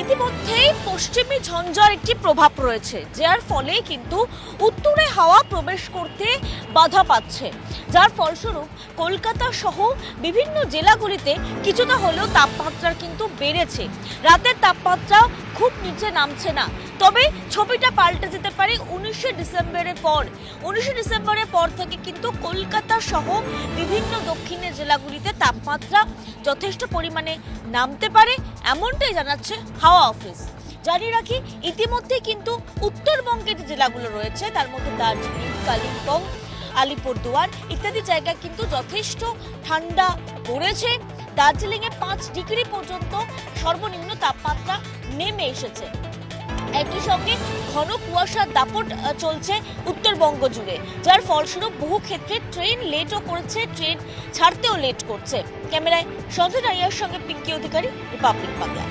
ইতিমধ্যেই পশ্চিমী ঝঞ্ঝার একটি প্রভাব রয়েছে, যার ফলে কিন্তু উত্তরে হাওয়া প্রবেশ করতে বাধা পাচ্ছে, যার ফলস্বরূপ কলকাতা সহ বিভিন্ন জেলাগুলিতে কিছুটা হলেও তাপমাত্রা কিন্তু বেড়েছে। রাতের তাপমাত্রা খুব নিচে নামছে না, তবে ছবিটা পাল্টে যেতে পারে 19শে ডিসেম্বরের পর। 19শে ডিসেম্বরের পর থেকে কিন্তু কলকাতা সহ বিভিন্ন দক্ষিণের জেলাগুলিতে তাপমাত্রা যথেষ্ট পরিমাণে নামতে পারে, এমনটাই জানাচ্ছে হাওয়া অফিস। জানিয়ে রাখি, ইতিমধ্যে কিন্তু উত্তরবঙ্গের যে জেলাগুলো রয়েছে তার মধ্যে দার্জিলিং, কালিম্পং, আলিপুরদুয়ার ইত্যাদি জায়গায় কিন্তু যথেষ্ট ঠান্ডা পড়েছে। দার্জিলিংয়ে 5 ডিগ্রি পর্যন্ত সর্বনিম্ন তাপমাত্রা নেমে এসেছে। একই সঙ্গে ঘন কুয়াশার দাপট চলছে উত্তরবঙ্গ জুড়ে, যার ফলস্বরূপ বহু ক্ষেত্রে ট্রেন লেটও করেছে, ট্রেন ছাড়তেও লেট করছে। ক্যামেরায় সঞ্জয় নাইয়ার সঙ্গে পিঙ্কি অধিকারী, রিপাবলিক বাংলা।